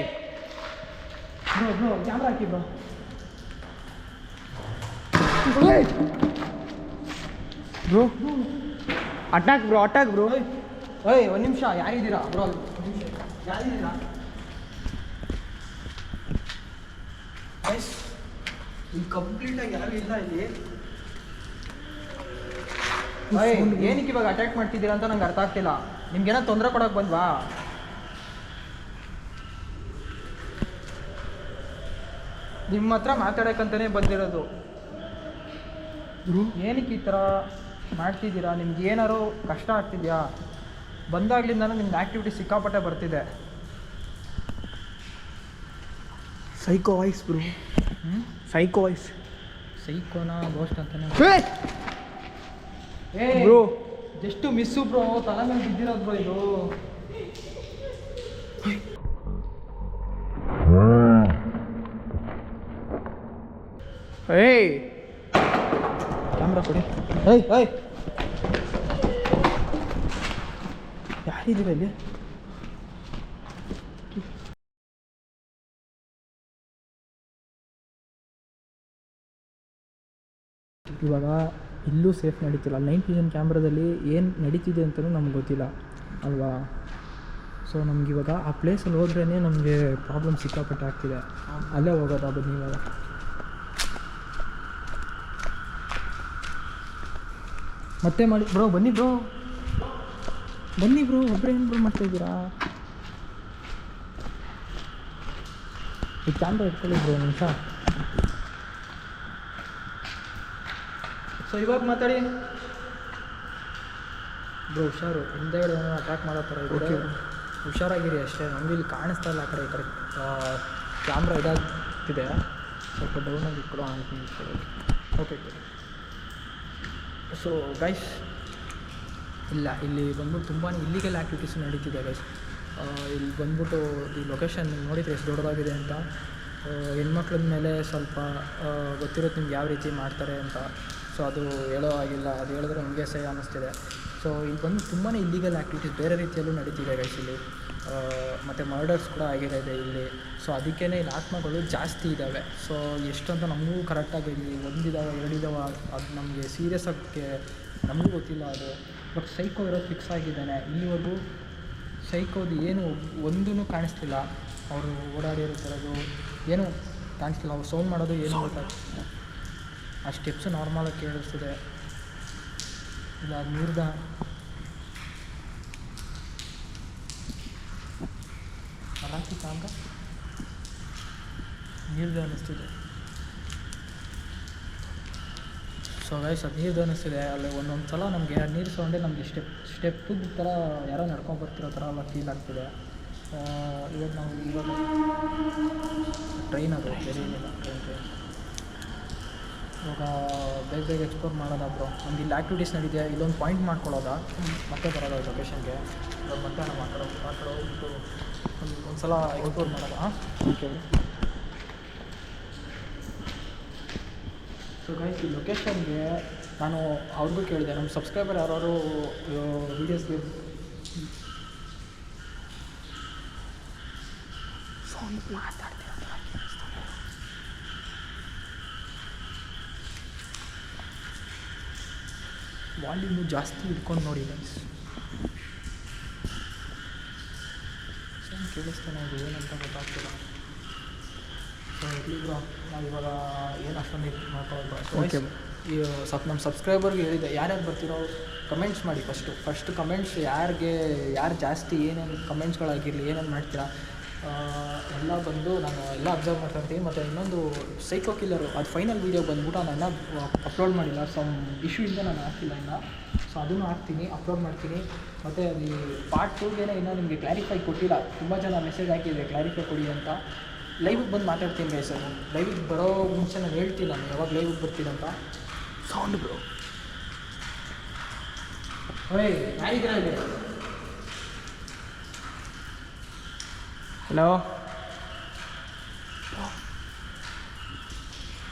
ಬ್ರೋ ಕ್ಯಾಮ್ರಾ ಹಾಕಿ ಬ್ರೋ. Bro attack bro. ಓಯ್ ಒಂದು ನಿಮಿಷ, ಯಾರಿದ್ದೀರಾ ಬ್ರೋ? ಯಾರಿದ್ದೀರಾ ಗೈಸ್? ಇಲ್ಲಿ ಕಂಪ್ಲೀಟಾಗಿ ಯಾರು ಇಲ್ಲ ಇಲ್ಲಿ. ಏನಕ್ಕೆ ಇವಾಗ ಅಟ್ಯಾಕ್ ಮಾಡ್ತಿದ್ದೀರಾ ಅಂತ ನಂಗೆ ಅರ್ಥ ಆಗ್ತಿಲ್ಲ. ನಿಮ್ಗೇನೋ ತೊಂದರೆ ಕೊಡೋಕೆ ಬಂದ್ವಾ? ನಿಮ್ಮ ಹತ್ರ ಮಾತಾಡೋಕ್ಕಂತಲೇ ಬಂದಿರೋದು. ಏನಕ್ಕೆ ಈ ಥರ ಮಾಡ್ತಿದ್ದೀರಾ? ನಿಮ್ಗೆ ಏನಾರು ಕಷ್ಟ ಆಗ್ತಿದೆಯಾ? ಬಂದಾಗ್ಲಿಂದನೂ ನಿಮ್ಗೆ ಆ್ಯಕ್ಟಿವಿಟಿ ಸಿಕ್ಕಾಪಟ್ಟೆ ಬರ್ತಿದೆ. Psycho voice bro. Psycho voice. ಸೈಕೋನಾ ಗೋಸ್ಟ್ ಅಂತಾನೆ ಬ್ರೋ. ಜಸ್ಟ್ ಮಿಸ್ಸು ಬ್ರೋ, ತಲೆ ಮೇಲೆ ಬಿದ್ದಿರೋದು ಬ್ರೋ ಇದು. ಏಯ್ ಕ್ಯಾಮ್ರಾ ಕೊಡಿ. ಯಾರಿದ್ದೀರ ಇಲ್ಲಿ? ಇವಾಗ ಇಲ್ಲೂ ಸೇಫ್ ನಡೀತಿಲ್ಲ. ನೈಟ್ ವಿಷನ್ ಕ್ಯಾಮ್ರಾದಲ್ಲಿ ಏನು ನಡೀತಿದೆ ಅಂತಲೂ ನಮ್ಗೆ ಗೊತ್ತಿಲ್ಲ ಅಲ್ವಾ? ಸೊ ನಮಗಿವಾಗ ಆ ಪ್ಲೇಸಲ್ಲಿ ಹೋದ್ರೇ ನಮಗೆ ಪ್ರಾಬ್ಲಮ್ ಸಿಕ್ಕಾಪಟ್ಟೆ ಆಗ್ತಿದೆ. ಅಲ್ಲೇ ಹೋಗೋದು ಬನ್ನಿ ಇವಾಗ. ಮತ್ತೆ ಮಾಡಿ ಬ್ರೋ, ಬನ್ನಿ ಬ್ರೋ ಒಬ್ಬರೇ ಏನು ಬ್ರೋ ಮಾಡ್ತಾಯಿದ್ದೀರಾ? ಈ ಕ್ಯಾಮ್ರಾ ಇಟ್ಕೊಳ್ಳಿ ಬ್ರೋ ನಿಮಿಷ. ಸೊ ಇವಾಗ ಮಾತಾಡಿ ಬ್ರೋ. ಹುಷಾರು, ಹಿಂದೆಗಡೆ ಏನೋ ಅಟ್ಯಾಕ್ ಮಾಡೋ ಥರ ಇದೆ. ಹುಷಾರಾಗಿರಿ ಅಷ್ಟೇ. ನಮಗೂ ಇಲ್ಲಿ ಕಾಣಿಸ್ತಾ ಇಲ್ಲ. ಆ ಕಡೆ ಈ ಕಡೆ ಕ್ಯಾಮ್ರಾ ಇದಾಗ್ತಿದೆ. ಸ್ವಲ್ಪ ಡೌನಾಗಿ ಇಟ್ಕೊಡೋ ಓಕೆ. ಸೊ ಗೈಸ್, ಇಲ್ಲ ಇಲ್ಲಿ ಬಂದ್ಬಿಟ್ಟು ತುಂಬಾ ಇಲ್ಲಿಗೆಲ್ಲ ಆ್ಯಕ್ಟಿವಿಟೀಸ್ ನಡೀತಿದೆ ಗೈಸ್. ಇಲ್ಲಿ ಬಂದ್ಬಿಟ್ಟು ಈ ಲೊಕೇಶನ್ ನೋಡಿದರೆ ಎಷ್ಟು ದೊಡ್ಡದಾಗಿದೆ ಅಂತ. ಹೆಣ್ಮಕ್ಳ ಮೇಲೆ ಸ್ವಲ್ಪ ಗೊತ್ತಿರುತ್ತೆ ನಿಮ್ಗೆ ಯಾವ ರೀತಿ ಮಾಡ್ತಾರೆ ಅಂತ. ಸೊ ಅದು ಹೇಳೋ ಆಗಿಲ್ಲ, ಅದು ಹೇಳಿದ್ರೆ ನಮಗೆ ಸಹಿ ಅನ್ನಿಸ್ತಿದೆ. ಸೊ ಇಲ್ಲಿ ಬಂದು ತುಂಬಾ ಇಲ್ಲಿಗಲ್ ಆ್ಯಕ್ಟಿವಿಟೀಸ್ ಬೇರೆ ರೀತಿಯಲ್ಲೂ ನಡೀತಿದೆ ಗೈಸ್ ಇಲ್ಲಿ. ಮತ್ತು ಮರ್ಡರ್ಸ್ ಕೂಡ ಆಗಿರೋದೆ ಇಲ್ಲಿ. ಸೊ ಅದಕ್ಕೇ ಇಲ್ಲಿ ಆತ್ಮಗಳು ಜಾಸ್ತಿ ಇದ್ದಾವೆ. ಸೊ ಎಷ್ಟಂತ ನಮಗೂ ಕರೆಕ್ಟಾಗಿ ಇಲ್ಲಿ 1 ಇದ್ದಾವೆ 2 ಇದ್ದಾವೆ ಅದು ನಮಗೆ ಸೀರಿಯಸ್ ಆಗಿ ನಮಗೂ ಗೊತ್ತಿಲ್ಲ ಅದು. ಬಟ್ ಸೈಕೋ ಇರೋದು ಫಿಕ್ಸ್ ಆಗಿದ್ದಾನೆ. ಇಲ್ಲಿವರೆಗೂ ಸೈಕೋದು ಏನು ಒಂದೂ ಕಾಣಿಸ್ತಿಲ್ಲ. ಅವರು ಓಡಾಡಿರುತ್ತಿರೋದು ಏನೂ ಕಾಣಿಸ್ತಿಲ್ಲ. ಅವ್ರು ಸೌಂಡ್ ಮಾಡೋದು ಏನೂ ಗೊತ್ತಾಗ್ತಿಲ್ಲ. ಆ ಸ್ಟೆಪ್ಸು ನಾರ್ಮಲಾಗಿ ಕೇಳಿಸ್ತಿದೆ. ಇಲ್ಲ ಅದು ನೀರ್ದ ಅಲಾಕಿ ಕಾಂಗ ನೀರ್ದು ಅನ್ನಿಸ್ತಿದೆ. ಸೊ ಗೈಸ್, ಅದು ನೀರ್ದು ಅನ್ನಿಸ್ತಿದೆ. ಅಲ್ಲಿ ಒಂದೊಂದು ಸಲ ನಮಗೆ ನೀರು ಸೌಂಡೇ ನಮಗೆ ಸ್ಟೆಪ್ಪು ಥರ ಯಾರೋ ನಡ್ಕೊಂಡ್ಬರ್ತಿರೋ ಥರ ಎಲ್ಲ ಫೀಲ್ ಆಗ್ತಿದೆ. ಇವಾಗ ಟ್ರೈನ್ ಅದು ಬೇರೇನಿಲ್ಲ. ಟ್ರೈನ್ ಇವಾಗ ಬೇಗ ಎಕ್ಸ್ಪ್ಲೋರ್ ಮಾಡೋದಾ ಬ್ರೋ? ನಮ್ಗೆ ಇಲ್ಲಿ ಆ್ಯಕ್ಟಿವಿಟೀಸ್ ನಡೀತಿದೆ. ಇಲ್ಲೊಂದು ಪಾಯಿಂಟ್ ಮಾಡ್ಕೊಳ್ಳೋದಾ, ಮತ್ತೆ ಬರೋದು ಲೊಕೇಶನ್ಗೆ. ಇವಾಗ ಮಧ್ಯಾಹ್ನ ಹೋಗ್ಬಿಟ್ಟು ಒಂದು ಸಲ ಎಕ್ಸ್ಪ್ಲೋರ್ ಮಾಡೋದಾ? ಓಕೆ. ಸೊ ಗೈಸ್, ಈ ಲೊಕೇಶನ್ಗೆ ನಾನು ಅವ್ರಿಗೂ ಕೇಳಿದೆ. ನಮ್ಮ ಸಬ್ಸ್ಕ್ರೈಬರ್ ಯಾರು ವೀಡಿಯೋಸ್ಗೆ ಫೋನ್ ಮಾತಾಡ್ತಿರೋ ವಾಲ್ಯೂಮು ಜಾಸ್ತಿ ಇಟ್ಕೊಂಡು ನೋಡಿ ಗೈಸ್. ಕೇಳಿಸ್ತಾನೆ ಅದು ಏನಂತ ಗೊತ್ತಾಗ್ತಿಲ್ಲ. ಸೊ ಇರಲಿ ಬ್ರೋ, ನಾವು ಇವಾಗ ಏನು ಅಷ್ಟೊಂದು ಮಾಡ್ಕೊಳ್ಳೋದು. ಓಕೆ. ಈ ನಮ್ಮ ಸಬ್ಸ್ಕ್ರೈಬರ್ಗೆ ಹೇಳಿದೆ, ಯಾರ್ಯಾರು ಬರ್ತಿರೋ ಕಮೆಂಟ್ಸ್ ಮಾಡಿ ಫಸ್ಟು ಕಮೆಂಟ್ಸ್. ಯಾರು ಜಾಸ್ತಿ ಏನೇನು ಕಮೆಂಟ್ಸ್ಗಳಾಗಿರಲಿ, ಏನೇನು ಮಾಡ್ತೀರಾ ಎಲ್ಲ ಬಂದು ನಾನು ಎಲ್ಲ ಅಬ್ಸರ್ವ್ ಮಾಡ್ತಾ ಇರ್ತೀನಿ. ಮತ್ತು ಇನ್ನೊಂದು ಸೈಕೋ ಕಿಲ್ಲರು ಅದು ಫೈನಲ್ ವೀಡಿಯೋ ಬಂದ್ಬಿಟ್ಟು ನಾನು ಅಪ್ಲೋಡ್ ಮಾಡಿಲ್ಲ. ಸಮ್ ಇಶ್ಯೂಯಿಂದ ನಾನು ಹಾಕ್ತಿಲ್ಲ ಇನ್ನು. ಸೊ ಅದನ್ನು ಹಾಕ್ತೀನಿ, ಅಪ್ಲೋಡ್ ಮಾಡ್ತೀನಿ. ಮತ್ತು ಅಲ್ಲಿ ಪಾರ್ಟ್ 2ಗೆ ಇನ್ನೂ ನಿಮಗೆ ಕ್ಲಾರಿಫೈ ಕೊಟ್ಟಿಲ್ಲ. ತುಂಬ ಜನ ಮೆಸೇಜ್ ಹಾಕಿದೆ ಕ್ಲಾರಿಫೈ ಕೊಡಿ ಅಂತ. ಲೈವಿಗೆ ಬಂದು ಮಾತಾಡ್ತೀನಿ ಗೈಸ್. ಅದು ಲೈವಿಗೆ ಬರೋ ಮುಂಚೆ ನಾನು ಹೇಳ್ತೀನಿ ನಾನು ಯಾವಾಗ ಲೈವಿಗೆ ಬರ್ತೀನಿ ಅಂತ. ಸೌಂಡ್ ಬ್ರೋ ಓಯ್ ಯಾರಿದ್ದೀರಾ ಇಲ್ಲಿ? ಹಲೋ,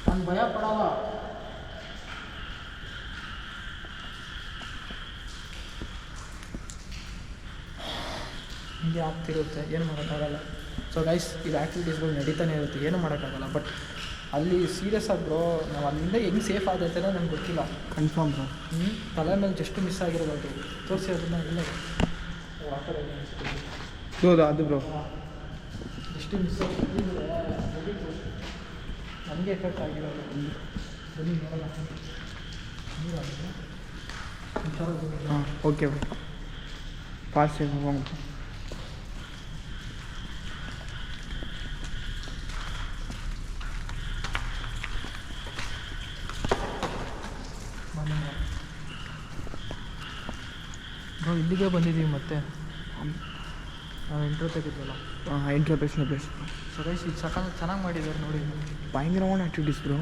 ನಾನು ಭಯ ಪಡಲ್ಲ. ಹಿಂಗೆ ಆಗ್ತಿರುತ್ತೆ, ಏನು ಮಾಡೋಕ್ಕಾಗಲ್ಲ. ಸೊ ಗೈಸ್ ಇದು ಆ್ಯಕ್ಟಿವಿಟೀಸ್ಗಳು ನಡೀತಾನೆ ಇರುತ್ತೆ, ಏನು ಮಾಡೋಕ್ಕಾಗಲ್ಲ. ಬಟ್ ಅಲ್ಲಿ ಸೀರಿಯಸ್ ಆಗಿ ಬ್ರೋ ನಾವು ಅಲ್ಲಿಂದ ಹೆಂಗೆ ಸೇಫ್ ಆದೈತೆ ನನಗೆ ಗೊತ್ತಿಲ್ಲ. Confirm bro. ತಲೆ ಮೇಲೆ ಜಸ್ಟ್ ಮಿಸ್ ಆಗಿರೋದು ಅದು ತೋರಿಸಿ ಅದನ್ನು ಇಲ್ಲ ಆ ಕಡೆ ಹೌದು ಅದು ಬ್ರೋ. ಜಸ್ಟ್ ಮಿಸ್ ಆಗಿದ್ರೆ ನನಗೆ ಎಫೆಕ್ಟ್ ಆಗಿರೋದು. ಬನ್ನಿ ನೋಡೋಣ. ಹಾಂ ಓಕೆ ಬ್ರೋ, ಫಾಸ್ಟ್ ಹೋಗೋಣ. ನಾವು ಇಲ್ಲಿಗೆ ಬಂದಿದ್ದೀವಿ ಮತ್ತೆ ನಾವು ಇಂಟ್ರೋ ತೆಗೆದ್ವಲ್ಲ. ಹಾಂ ಇಂಟ್ರೋ ಪ್ರಶ್ನೆ ಪ್ಲೇಸ್. ಸೊ ಗೈಸ್ ಇದು ಚೆನ್ನಾಗಿ ಮಾಡಿದ್ದಾರೆ ನೋಡಿ. ಭಯಂಕರವಾದ ಆ್ಯಕ್ಟಿವಿಟೀಸ್ ಬ್ರೋ.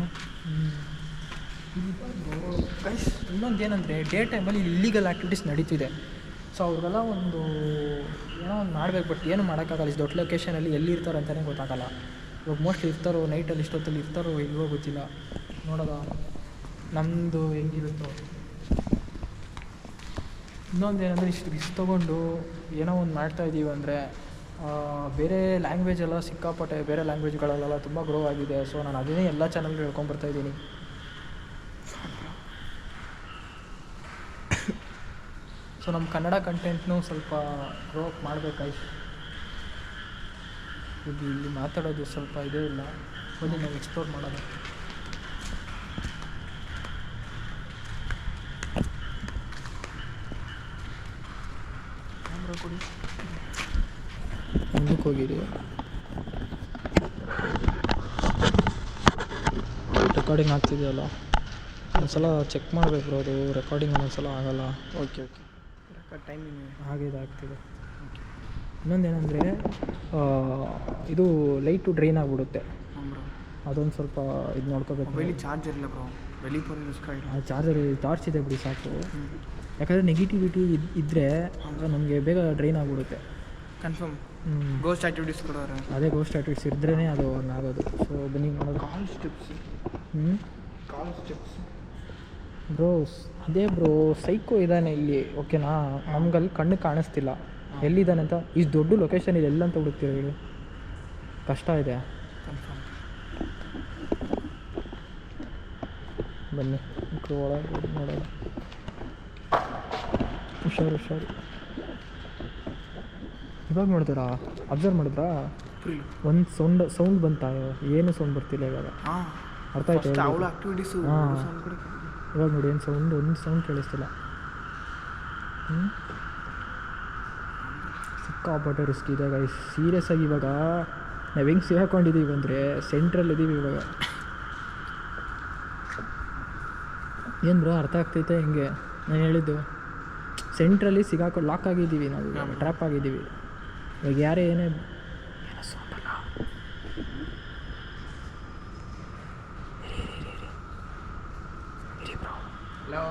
ಗೈಸ್ ಇನ್ನೊಂದು ಏನಂದರೆ ಡೇ ಟೈಮಲ್ಲಿ ಇಲ್ಲಿಗಲ್ ಆ್ಯಕ್ಟಿವಿಟೀಸ್ ನಡೀತಿದೆ. ಸೊ ಅವ್ರಿಗೆಲ್ಲ ಒಂದು ಏನೋ ಒಂದು ಮಾಡಬೇಕು. ಬಟ್ ಏನು ಮಾಡೋಕ್ಕಾಗಲ್ಲ. ಇಷ್ಟು ದೊಡ್ಡ ಲೊಕೇಶನಲ್ಲಿ ಎಲ್ಲಿ ಇರ್ತಾರೆ ಅಂತಲೇ ಗೊತ್ತಾಗಲ್ಲ. ಇವಾಗ ಮೋಸ್ಟ್ಲಿ ಇರ್ತಾರೋ ನೈಟಲ್ಲಿ ಇಷ್ಟೊತ್ತಲ್ಲಿ ಇರ್ತಾರೋ ಇಲ್ವೋ ಗೊತ್ತಿಲ್ಲ. ನೋಡೋದ ನಮ್ಮದು ಹೆಂಗಿರುತ್ತೋ. ಇನ್ನೊಂದು ಏನಂದರೆ ಇಷ್ಟು ರಿಸ್ಕ್ ತೊಗೊಂಡು ಏನೋ ಒಂದು ಮಾಡ್ತಾಯಿದ್ದೀವಿ ಅಂದರೆ ಬೇರೆ ಲ್ಯಾಂಗ್ವೇಜ್ ಎಲ್ಲ ಸಿಕ್ಕಾಪಟ್ಟೆ ಬೇರೆ ಲ್ಯಾಂಗ್ವೇಜ್ಗಳಲ್ಲೆಲ್ಲ ತುಂಬ ಗ್ರೋ ಆಗಿದೆ. ಸೊ ನಾನು ಅದನ್ನೇ ಎಲ್ಲ ಚಾನಲ್ಗಳು ಹೇಳ್ಕೊಂಬರ್ತಾಯಿದ್ದೀನಿ. ಸೊ ನಮ್ಮ ಕನ್ನಡ ಕಂಟೆಂಟ್ನೂ ಸ್ವಲ್ಪ ಗ್ರೋ ಅಪ್ ಮಾಡಬೇಕಾಯ್ತು. ಇಲ್ಲಿ ಮಾತಾಡೋದು ಸ್ವಲ್ಪ ಇದೇ ಇಲ್ಲ. ಬನ್ನಿ ನಾವು ಎಕ್ಸ್ಪ್ಲೋರ್ ಮಾಡೋಣ. ಕ್ಯಾಮ್ರಾ ಕೊಡಿ. ಮುಂದಕ್ಕೆ ಹೋಗಿರಿ. ರೆಕಾರ್ಡಿಂಗ್ ಆಗ್ತಿದೆಯಲ್ಲ, ಒಂದ್ಸಲ ಚೆಕ್ ಮಾಡಬೇಕು. ಅದು ರೆಕಾರ್ಡಿಂಗ್ ಒಂದೊಂದ್ಸಲ ಆಗಲ್ಲ. ಓಕೆ ಓಕೆ, ಟೈಮಿಂಗ್ ಹಾಗೆ ಇದಾಗ್ತಿದೆ. ಇನ್ನೊಂದೇನೆಂದರೆ ಇದು ಲೈಟು ಡ್ರೈನ್ ಆಗಿಬಿಡುತ್ತೆ. ಅದೊಂದು ಸ್ವಲ್ಪ ಇದು ನೋಡ್ಕೋಬೇಕು. ಮೊಬೈಲಿ ಚಾರ್ಜರ್ ಇಲ್ಲ ಬ್ರೋ, ಬೆಳಿ ಫೋನ್ ಯೂಸ್ ಮಾಡಿ. ಚಾರ್ಜರ್ ಟಾರ್ಚ್ ಇದೆ ಬಿಡಿ ಸಾಕು. ಯಾಕಂದರೆ ನೆಗೆಟಿವಿಟಿ ಇದ್ದರೆ ನಮಗೆ ಬೇಗ ಡ್ರೈನ್ ಆಗಿಬಿಡುತ್ತೆ. ಕನ್ಫರ್ಮ್. ಗೋಸ್ಟ್ ಆ್ಯಕ್ಟಿವಿಟೀಸ್ ಕೊಡೋರು. ಅದೇ ಗೋಸ್ಟ್ ಆ್ಯಕ್ಟಿವಿಟೀಸ್ ಇದ್ರೇ ಅದು ಆಗೋದು. ಸೊ ಬನ್ನಿ ಮಾಡೋದು. ಕಾಲ್ ಸ್ಟೆಪ್ಸ್. ಕಾಲ್ ಸ್ಟೆಪ್ಸ್ ಬ್ರೋ ಅದೇ ಬ್ರೋ ಸೈಕೋ ಇದ್ದಾನೆ ಇಲ್ಲಿ, ಓಕೆನಾ? ನಮ್ಗಲ್ಲಿ ಕಣ್ಣು ಕಾಣಿಸ್ತಿಲ್ಲ ಎಲ್ಲಿದ್ದಾನೆ ಅಂತ. ಇಷ್ಟು ದೊಡ್ಡ ಲೊಕೇಶನ್ ಇದೆ, ಎಲ್ಲಂತ ಹುಡುಕ್ತೀರ ಹೇಳಿ? ಕಷ್ಟ ಇದೆ. ಕನ್ಫರ್ಮ್. ಬನ್ನಿ ಒಳಗೆ ನೋಡೋಣ. ಹುಷಾರು. ಇವಾಗ ನೋಡಿದ್ರಾ? ಅಬ್ಸರ್ವ್ ಮಾಡಿದ್ರಾ? ಒಂದು ಸೌಂಡ್ ಬಂತಾ? ಏನು ಸೌಂಡ್ ಬರ್ತಿಲ್ಲ ಇವಾಗ. ಅರ್ಥ ಆಯ್ತು. ಹಾಂ ಇವಾಗ ನೋಡಿ ಏನು ಒಂದು ಸೌಂಡ್ ಕೇಳಿಸ್ತಿಲ್ಲ. ಸಿಕ್ಕಾಪಟ್ಟೆ ರಿಸ್ಕ್ ಇದೆ ಗೈಸ್. ಸೀರಿಯಸ್ ಆಗಿ ಇವಾಗ ನಾವು ಹೆಂಗೆ ಸಿಗಾಕೊಂಡಿದ್ದೀವಿ ಅಂದರೆ ಸೆಂಟ್ರಲ್ಲಿ ಇದ್ದೀವಿ ಇವಾಗ. ಏನು ಬ್ರೋ ಅರ್ಥ ಆಗ್ತೈತೆ ಹೆಂಗೆ ನಾನು ಹೇಳಿದ್ದು? ಸೆಂಟ್ರಲ್ಲಿ ಲಾಕ್ ಆಗಿದ್ದೀವಿ ನಾವು, ಟ್ರ್ಯಾಪ್ ಆಗಿದ್ದೀವಿ. ಇವಾಗ ಯಾರೇ ಏನೇ ಸೌಂಡಲ್ಲ. ಬ್ರೋ ಹಲೋ,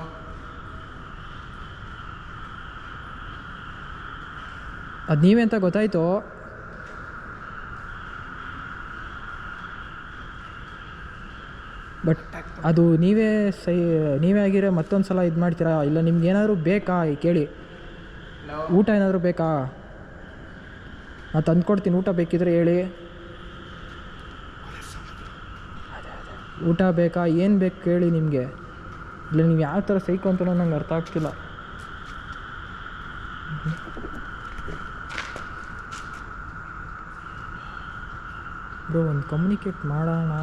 ಅದು ನೀವೇ ಅಂತ ಗೊತ್ತಾಯಿತು. ಬಟ್ ಅದು ನೀವೇ ಆಗಿರೋ ಮತ್ತೊಂದು ಸಲ ಇದು ಮಾಡ್ತೀರಾ? ಇಲ್ಲ ನಿಮ್ಗೆ ಏನಾದರೂ ಬೇಕಾ ಕೇಳಿ. ಊಟ ಏನಾದರೂ ಬೇಕಾ? ನಾನು ತಂದ್ಕೊಡ್ತೀನಿ. ಊಟ ಬೇಕಿದ್ರೆ ಹೇಳಿ. ಊಟ ಬೇಕಾ? ಏನು ಬೇಕು ಕೇಳಿ ನಿಮಗೆ. ಇಲ್ಲ ನೀವು ಯಾವ ಥರ ಸೈಕೋ ಅಂತಲೂ ನಂಗೆ ಅರ್ಥ ಆಗ್ತಿಲ್ಲ. ಬ್ರೋ ಒಂದು ಕಮ್ಯುನಿಕೇಟ್ ಮಾಡೋಣ.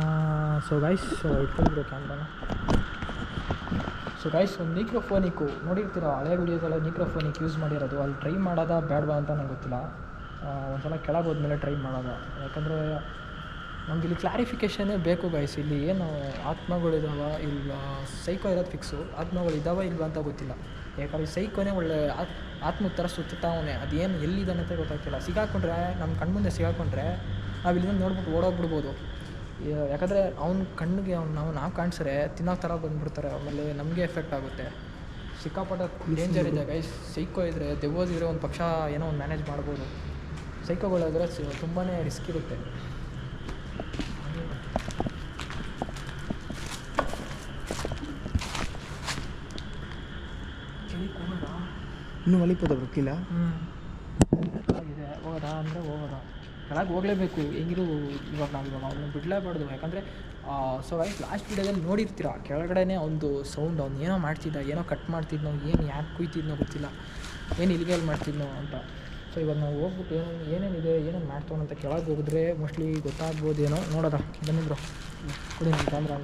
ಸೊ ಗೈಸ್ ಇಟ್ಕೊಂಡ್ಬಿಡು ಕ್ಯಾಮ್ರಾನ. ಸೊ ಗೈಸ್ ಒಂದು ಮೈಕ್ರೋಫೋನಿಕ್ಕು ನೋಡಿರ್ತೀರ ಹಳೆ ವೀಡಿಯೋಸೆಲ್ಲ ಮೈಕ್ರೋಫೋನಿಕ್ ಯೂಸ್ ಮಾಡಿರೋದು. ಅಲ್ಲಿ ಟ್ರೈ ಮಾಡೋದಾ ಬೇಡವಾ ಅಂತ ನಂಗೆ ಗೊತ್ತಿಲ್ಲ. ಒಂದು ಸಲ ಕೆಳಗೆ ಹೋದ್ಮೇಲೆ ಟ್ರೈ ಮಾಡೋದು. ಯಾಕಂದರೆ ನಮ್ಗೆ ಇಲ್ಲಿ ಕ್ಲಾರಿಫಿಕೇಷನ್ನೇ ಬೇಕು ಗೈಸ್. ಇಲ್ಲಿ ಏನು ಆತ್ಮಗಳಿದಾವ ಇಲ್ಲ ಸೈಕೋ ಇರೋದು ಫಿಕ್ಸು, ಆತ್ಮಗಳು ಇದ್ದಾವ ಇಲ್ವಾ ಅಂತ ಗೊತ್ತಿಲ್ಲ. ಯಾಕಂದರೆ ಸೈಕೋನೇ ಒಳ್ಳೆ ಆತ್ಮದ ಥರ ಸುತ್ತಾವನೆ, ಅದೇನು ಎಲ್ಲಿದ್ದಾನೆ ಅಂತ ಗೊತ್ತಾಗ್ತಿಲ್ಲ. ಸಿಗಾಕೊಂಡ್ರೆ ನಮ್ಮ ಕಣ್ಮುಂದೆ ಸಿಗಾಕೊಂಡ್ರೆ ನಾವು ಇಲ್ಲಿಂದ ನೋಡ್ಬಿಟ್ಟು ಓಡೋಗ್ಬಿಡ್ಬೋದು. ಯಾಕಂದರೆ ಅವ್ನ ಕಣ್ಣಿಗೆ ನಾವು ಕಾಣಿಸ್ರೆ ತಿನ್ನೋ ಥರ ಬಂದುಬಿಡ್ತಾರೆ, ಆಮೇಲೆ ನಮಗೆ ಎಫೆಕ್ಟ್ ಆಗುತ್ತೆ. ಸಿಕ್ಕಾಪಟ್ಟೆ ಡೇಂಜರ್ ಇದೆ ಗೈಸ್. ಸೈಕೋ ಇದ್ದರೆ ದೆವ್ವದಿದ್ರೆ ಒಂದು ಪಕ್ಷ ಏನೋ ಒಂದು ಮ್ಯಾನೇಜ್ ಮಾಡ್ಬೋದು. ಸೈಕೋಗಳಾದರೆ ತುಂಬಾ ರಿಸ್ಕ್ ಇರುತ್ತೆ. ಇನ್ನೂ ಮಲಿಪೋದ ಗೊತ್ತಿಲ್ಲ. ಇದೆ ಹೋಗೋದಾ ಅಂದರೆ ಹೋಗೋದಾ, ಕೆಳಗೆ ಹೋಗಲೇಬೇಕು ಹೆಂಗಿರು. ಇವಾಗ ಅವನ್ನ ಬಿಡಲೇಬಾರ್ದು. ಯಾಕಂದರೆ ಸೊ ಗೈಸ್ ಲಾಸ್ಟ್ ವೀಡಿಯೋದಲ್ಲಿ ನೋಡಿರ್ತೀರ ಕೆಳಗಡೆನೇ ಒಂದು ಸೌಂಡ್, ಅವ್ನು ಏನೋ ಮಾಡ್ತಿದ್ದ, ಏನೋ ಕಟ್ ಮಾಡ್ತಿದ್ನೋ, ಏನು ಯಾಕೆ ಕುಯ್ತಿದ್ನೋ ಗೊತ್ತಿಲ್ಲ, ಏನು ಇಲ್ಗೇಲಿ ಮಾಡ್ತಿದ್ನೋ ಅಂತ. ಸೊ ಇವಾಗ ನಾವು ಹೋಗ್ಬಿಟ್ಟು ಏನೇನಿದೆ ಏನೇನು ಮಾಡ್ತಾವೋ ಅಂತ ಕೆಳಗೆ ಹೋಗಿದ್ರೆ ಮೋಸ್ಟ್ಲಿ ಗೊತ್ತಾಗ್ಬೋದೇನೋ. ನೋಡೋದಾ ಬನ್ನಿ ಬ್ರೋ, ಕೊಡಿ ನಿಮ್ಮ ಕ್ಯಾಮ್ರಾ.